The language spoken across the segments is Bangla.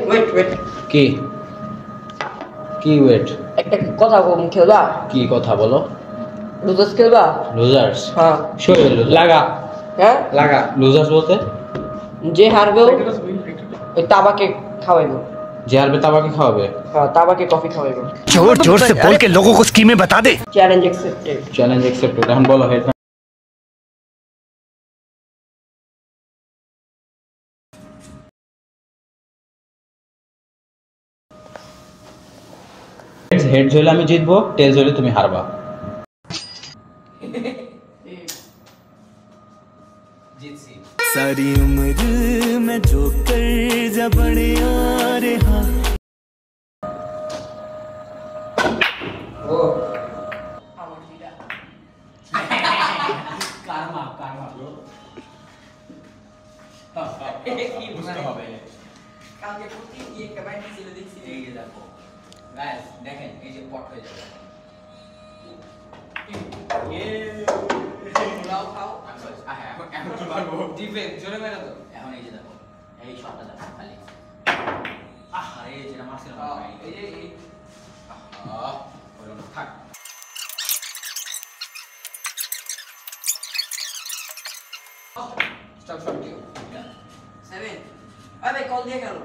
ওয়েট কি কি ওয়েট একটা কথা খেলবা কি কথা বলো লুজার্স খেলবা লুজার্স হ্যাঁ শোয়ে লাগা হ্যাঁ লাগা লুজার্স বলতে যে হারবে ওই তাবাকে খাওয়াইবো যে হারবে তাবাকে খাওয়াবে হ্যাঁ তাবাকে কফি খাওয়াইবো जोर जोर से बोल के लोगों को स्कीमें बता दे চ্যালেঞ্জ অ্যাকসেপ্টেড চ্যালেঞ্জ অ্যাকসেপ্টেড এখন বলো হেড হেড হলে আমি জিতবো টেলস হলে তুমি হারবা জিতছি सारी उम्र में जो कर जबड़े आ रहा ও আমার দিদা কারমা ব্রো কি বুঝতে হবে কালকে প্রতি দিয়ে কমেন্ট ছিল দেখছি এই যে দেখো গাইস দেখেন এই যে পট হয়ে যাবে লাও খাও হ্যাঁ এখন কি মারবো ডিফেন্স জোরে মেরে দাও এখন এই যে দেখো এই শটটা দেখো খালি আরে এই যে মারছিলাম এই যে ওই থাক স্টপ শট দিও 7 আরে কল দিয়ে গেল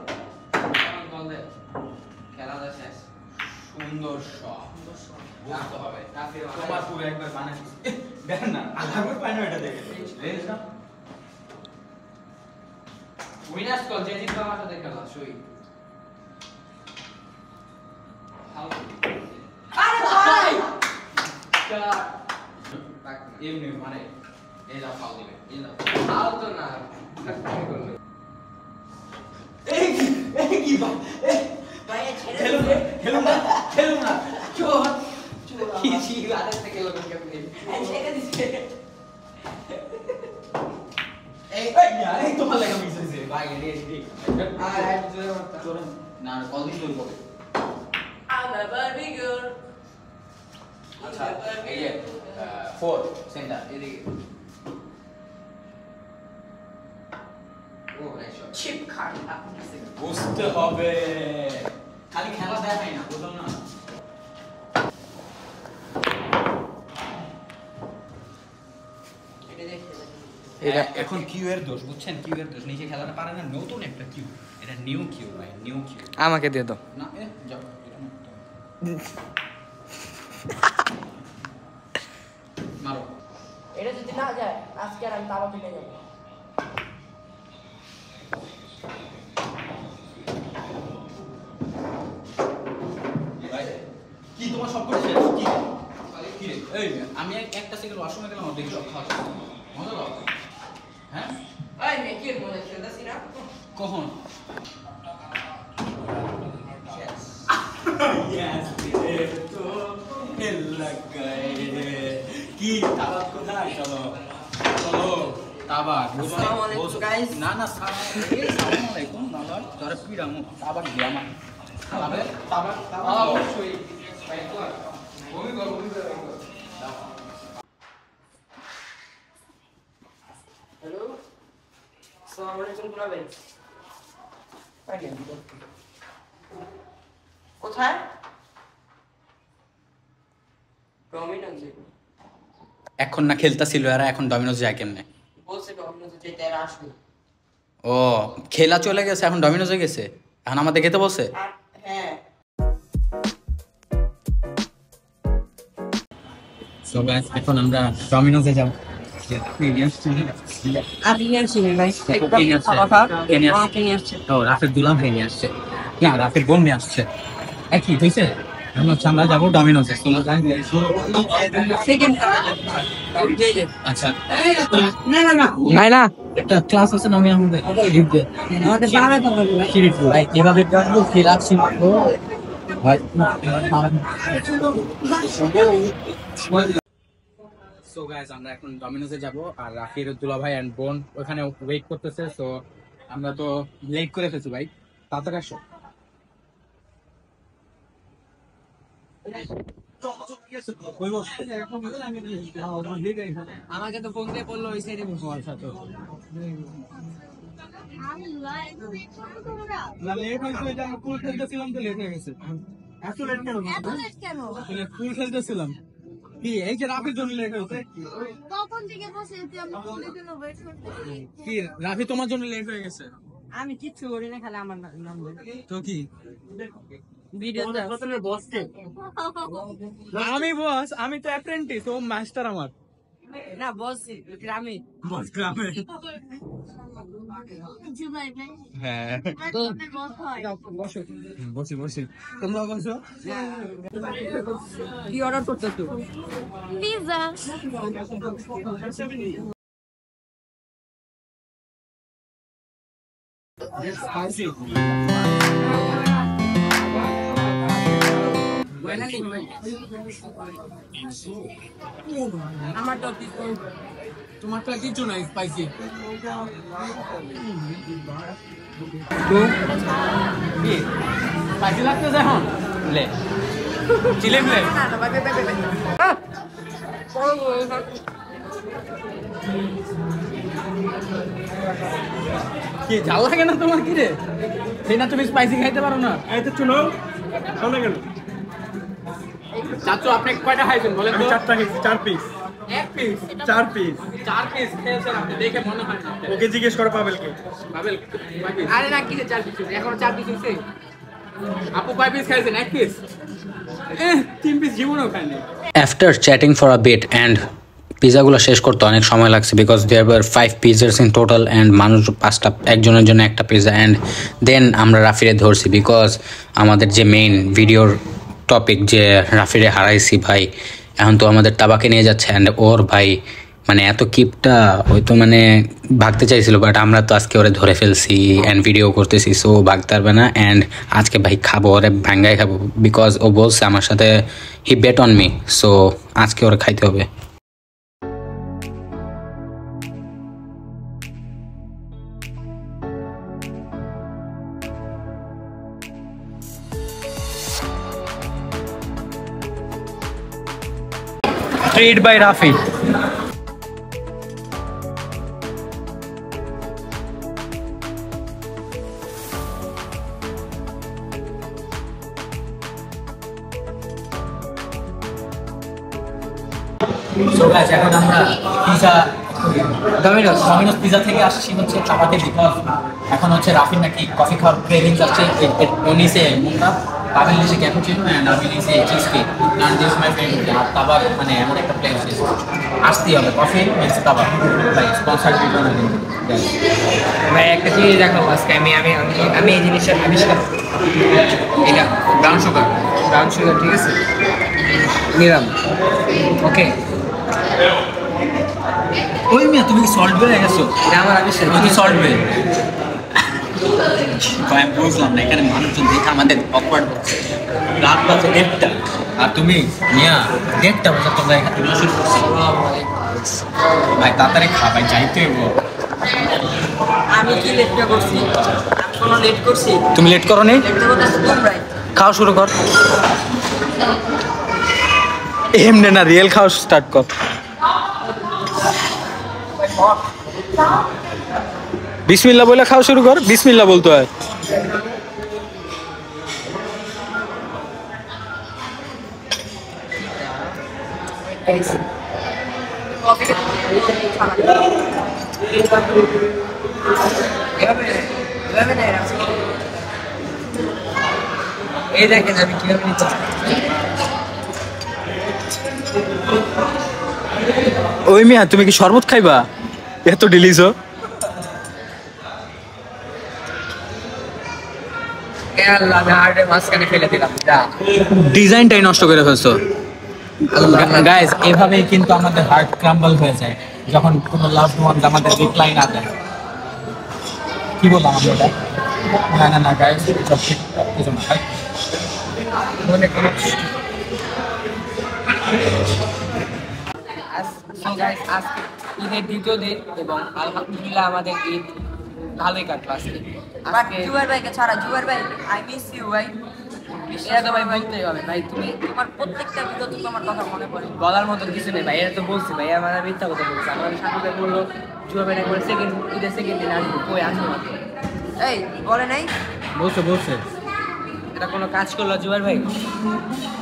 কেমন কল দে খেলা দা শেষ সুন্দর শট বুঝতে হবে তোমার পুরো একবার বানাচ্ছি দেখ না আলাদা পাইনো এটা দেখে রেঞ্জ না উইনার্স কল যে জিতবে আমার সাথে খেলা শুই আরে ভাই কাট এমনি মানে এই দাও ফাউল দিবে এই দাও ফাউল তো না এই কি ভাই খেলুন না চোর কি জি আরে থেকে লোক কেমনে এই ছেড়ে দিছে এই তোমার লাগা মিস হইছে ভাই রেডি আর চোর না কল দিন চোর কবে I'm a Barbie girl আচ্ছা এই যে 4 সেন্টার এদিকে ও রাইট শট চিপ কার্ড বুঝতে হবে খালি খেলা দেখাই না বুঝলাম না এটা এখন কিউ এর দোষ বুঝছেন কিউ এর দোষ নিচে খেলাটা পারে না নতুন একটা কিউ এটা নিউ কিউ ভাই নিউ কিউ আমাকে দিয়ে দাও না যাও মারো এটা যদি না যায় আজকে আর আমি তাবা কিনে যাব কি তোমার সব করে শেষ কি কি রে এই আমি একটা সেকেন্ড ওয়াশরুমে গেলাম আর দেখি সব খাওয়া মজা দাও হ্যাঁ এই মে কি মজা খেলতাছি না কখন Yes, तो हिल गए की ताबत কোথায় চলো চলো তাবাক আসসালামু আলাইকুম গাইস না না আসসালামু আলাইকুম না তোরা পিড়ামু তাবাক দিয়া মা তাবাক অবশ্যই ভাই তো ভূমি কর হ্যালো আসসালামু আলাইকুম পুরা ভাই কোথায় ডমিনোজে এখন না খেলতাছিল এরা এখন ডমিনোজ যায় কেমনে বলছে ডমিনোজে যেতে আর আসবে ও খেলা চলে গেছে এখন ডমিনোজে গেছে এখন আমাদের খেতে বলছে হ্যাঁ সো গাইস এখন আমরা ডমিনোজে যাব আপনি আসছেন ভাই ও রাফের দুলাম ভাই নিয়ে আসছে না রাফের বোন নিয়ে আসছে একই হয়েছে আমরা যাবো ডমিনোজে আচ্ছা নাই না একটা ক্লাস আছে না আমি আমাদের এভাবে খেলাচ্ছি সো গাইস আমরা এখন ডমিনোজে যাব আর রাফির দুলা ভাই এন্ড বোন ওখানে ওয়েট করতেছে সো আমরা তো লেট করে ফেলছি ভাই তাড়াতাড়ি আসো আমাকে তো ফোন দিয়ে বললো ওই সাইডে বসো না লেট হয়েছে, ওই যে আমরা পুল খেলতেছিলাম তো লেট হয়ে গেছে। এত লেট কেন? পুল খেলতেছিলাম। কি এই যে রাফির জন্য লেট হয়েছে? কি রাফি তোমার জন্য লেট হয়ে গেছে? আমি কিচ্ছু করি না, খালি আমার নাম তো কি ভিডিও আমি বস, আমি তো অ্যাপ্রেন্টিস, ও মাস্টার আমার। না বস গ্রামে বস গ্রামে। হ্যাঁ বসি বসি, তোমরা বসো। কি অর্ডার করতেছো? পিৎজা। আমার তো তোমার তো কিছু নাই স্পাইসি। স্পাইসি লাগতেছে এখন? লে চিলি ফ্লেক্স। কি ঝাল লাগে না তোমার? কি রে, সেই না তুমি স্পাইসি খাইতে পারো না? এই তো চলো খাও না কেন? চাচু আপনি কয়টা খাইছেন বলেন তো? 4টা খেয়েছি, 4 পিস। এক পিস? 4 পিস। 4 পিস খেয়েছেন আপনি, দেখে মনে হয় না। ওকে জিজ্ঞেস করো পাবেলকে। পাবেল কয় পিস? আরে না কি 4 পিস, এখন 4 পিস হইছে। আপু কয় পিস খাইছেন? এক পিস? 3 পিস জীবনেও খাইনি। After chatting for a bit and পিজাগুলো শেষ করতে অনেক সময় লাগছে because there were 5 pizzas in total and মানুষ 5টা, একজনের জন্য একটা পিজা। অ্যান্ড দেন আমরা রাফিরে ধরছি বিকজ আমাদের যে মেইন ভিডিওর টপিক যে রাফিরে হারাইছি ভাই, এখন তো আমাদের তাবাকে নিয়ে যাচ্ছে। অ্যান্ড ওর ভাই মানে এত কিপটা, ওই তো মানে ভাগতে চাইছিল, বাট আমরা তো আজকে ওরে ধরে ফেলছি অ্যান্ড ভিডিও করতেছি, সো ভাগতে পারবে না। অ্যান্ড আজকে ভাই খাবো, ওরে ভাঙ্গাই খাবো বিকজ ও বলছে আমার সাথে, হি বেট অন মি, সো আজকে ওরে খাইতে হবে। Treat by Rafi. So guys, এখন আমরা পিজা ডমিনোস পিজা থেকে আসছি হচ্ছে তাবাকে, বিকজ এখন হচ্ছে রাফির নাকি কফি খাওয়ার ক্রেভিংস আসছে। ও নিছে মুন্ডা, পাবেল নিছে ক্যাপুচিনো অ্যান্ড আমি নিছে cheesecake. And this my friend. আর তাবাক মানে এমন একটা প্লেস আসতেই হবে, কফি মিন্স তাবাক ভাই স্পন্সার ভিডিও না কিন্তু ভাই একটা জিনিস দেখাবো আজকে। আমি আমি আমি এই জিনিসটা আবিষ্কার, এটা ব্রাউন সুগার। ব্রাউন সুগার, ঠিক আছে নিলাম। ওকে ওই মিয়া তুমি কি সল্ট বেড়ে গেছো? এটা আমার আবিষ্কার। তুমি সল্ট বেড়ে আমি বুঝলাম না, এখানে মানুষজন দেখে আমাদের অকওয়ার্ড হচ্ছে। রাত বাজে 1টা আর তুমি মিয়া 1টা বাজে তোমরা এখানে শুরু করছো। ভাই তাড়াতাড়ি খা ভাই, যাইতে হইব। আমি কি লেট করছি? আমি কোনো লেট করছি? তুমি লেট করো নি, লেট করতেছ তোমরাই। খাও শুরু কর। এমনি না, রিয়েল খাও স্টার্ট কর। বিসমিল্লাহ বলে খাও শুরু কর। বিসমিল্লাহ বলতে হয়। এই দেখেন আমি কিভাবে নিচ্ছি। ওই মিয়া তুমি কি শরবত খাইবা? এত ডিলিশো। আল্লাহ, আমি হার্টের মাঝখানে ফেলে দিলাম। ডিজাইনটাই নষ্ট করে ফেলছো। গাইস এভাবেই কিন্তু আমাদের হার্ট ক্রাম্বল হয়ে যায় যখন কোনো লাভড ওয়ানস আমাদের রিপ্লাই না দেয়। কি বললাম আমরা এটা? না না না গাইস, সব ঠিক কিছু না। আজকে ঈদের দ্বিতীয় দিন এবং আলহামদুলিল্লাহ আমাদের ঈদ ভালোই কাটলো আজকে। জুয়ার ভাইকে ছাড়া, জুয়ার ভাই আই মিস ইউ ভাই। এটা তো ভাই বলতেই হবে ভাই, তুমি তোমার প্রত্যেকটা ভিডিও তো তোমার কথা মনে পড়ে। বলার মতো কিছু নেই ভাই, এটা তো বলছি ভাই, আমার মিথ্যা কথা বলছি। আমার সাথে বললো জুয়া ভাই করে সেকেন্ড ঈদের সেকেন্ড দিন আসবো, কই আসবো না। এই বলে নাই বলছে এটা কোনো কাজ করলো জুয়ার ভাই?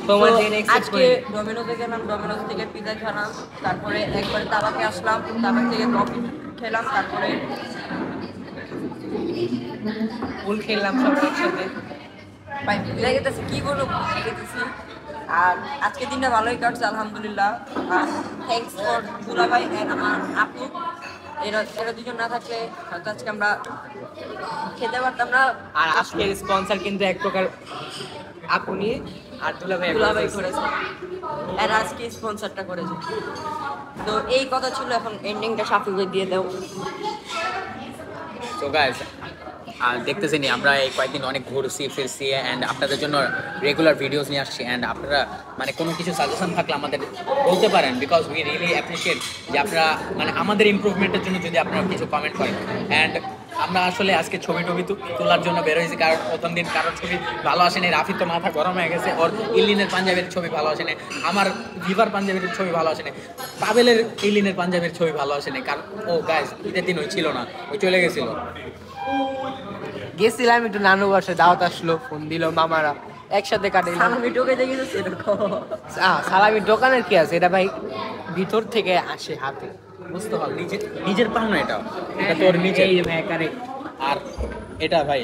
তোমার দিন এক্সপেক্ট আজকে করি। ডোমিনোজে গেলাম, ডোমিনোজ থেকে পিৎজা খেলাম, তারপরে একবার তাবাকে আসলাম, তাবাক থেকে কফি খেলাম, তারপরে ফুল খেললাম সব একসাথে। ভাই ভুলে গেতেছি, কি বলবো ভুলে গেতেছি। আর আজকে দিনটা ভালোই কাটছে আলহামদুলিল্লাহ। আর থ্যাংকস ফর দুলা ভাই অ্যান্ড আমার আপু। এরা দুজন না থাকলে হয়তো আজকে আমরা খেতে পারতাম না। আর আজকের স্পন্সর কিন্তু এক প্রকার আপনি আর দুলা ভাই দুলা ভাই করেছে, এরা আজকে স্পন্সরটা করেছে। তো এই কথা ছিল, এখন এন্ডিংটা সাফিকে দিয়ে দাও। তো গাইস দেখতেছেনি আমরা এই কয়েকদিন অনেক ঘুরছি ফিরছি অ্যান্ড আপনাদের জন্য রেগুলার ভিডিওস নিয়ে আসছি অ্যান্ড আপনারা মানে কোনো কিছু সাজেশন থাকলে আমাদের বলতে পারেন, বিকজ উই রিয়েলি অ্যাপ্রিসিয়েট যে আপনারা মানে আমাদের ইমপ্রুভমেন্টের জন্য যদি আপনারা কিছু কমেন্ট করেন। অ্যান্ড আমরা আসলে আজকে ছবি তোলার জন্য বের হয়েছি, কারণ প্রথম দিন কারোর ছবি ভালো আসেনি। রাফির তো মাথা গরম হয়ে গেছে, ওর ইলিনের পাঞ্জাবের ছবি ভালো আসেনি, আমার ভিভার পাঞ্জাবের ছবি ভালো আসেনি, পাবেলের ইলিনের পাঞ্জাবের ছবি ভালো আসেনি, কারণ ও গাইস ঈদের দিন ওই ছিল না, ওই চলে গেছিলো। গেছিলাম একটু নানু বাসায়, দাওয়াত আসলো, ফোন দিল মামারা, একসাথে কাটাইলাম। আমি ঢুকে দেখেছি এরকম। সালামির দোকানের কি আছে, এটা ভাই ভিতর থেকে আসে হাতে, বুঝতে হবে নিজের পাওনা, এটা তোর নিজের। এই যে ভাই কারেক্ট। আর এটা ভাই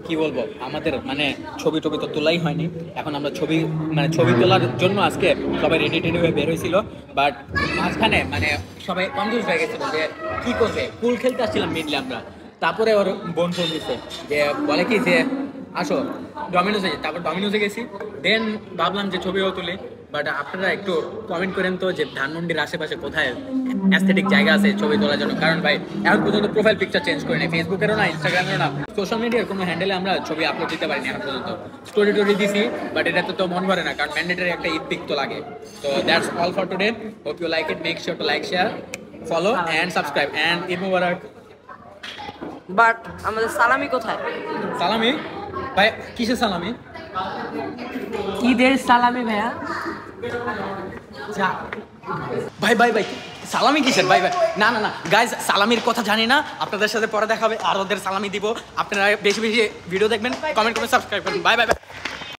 কি বলবো, আমাদের মানে ছবি তো তোলাই হয়নি, এখন আমরা ছবি তোলার জন্য আজকে সবাই রেডি হয়ে বের হয়েছিল, বাট মাঝখানে মানে সবাই কনফিউজ হয়ে গেছিল যে কি করবে। পুল খেলতে আসছিলাম মেনলি আমরা, তারপরে ওর বোন ফোন দিচ্ছে যে বলে কি যে আসো ডমিনোজে, তারপর ডমিনোজে গেছি, দেন ভাবলাম যে ছবিও তুলি। বাট আপনারা একটু কমেন্ট করেন তো যে ধানমন্ডির আশেপাশে কোথায় অ্যাস্থেটিক জায়গা আছে ছবি তোলার জন্য, কারণ ভাই এখন পর্যন্ত প্রোফাইল পিকচার চেঞ্জ করি না, ফেসবুকেরও না, ইনস্টাগ্রামেরও না, সোশ্যাল মিডিয়ার কোনো হ্যান্ডেলে আমরা ছবি আপলোড দিতে পারিনি এখন পর্যন্ত। স্টোরি দিছি, বাট এটাতে তো মন ভরে না, কারণ ম্যান্ডেটারি একটা ঈদ পিক তো লাগে। তো that's all for today, hope you like it, make sure to like, share, follow and subscribe and Eid Mubarak. But আমাদের সালামি কোথায়? সালামি ভাই, কিসের সালামি? ঈদের সালামি ভাইয়া। ভাই সালামি কিসের? ভাই না গাইজ, সালামির কথা জানি না, আপনাদের সাথে পরে দেখাবে আর ওদের সালামি দিব। আপনারা বেশি ভিডিও দেখবেন, কমেন্ট করে সাবস্ক্রাইব করবেন। বাই।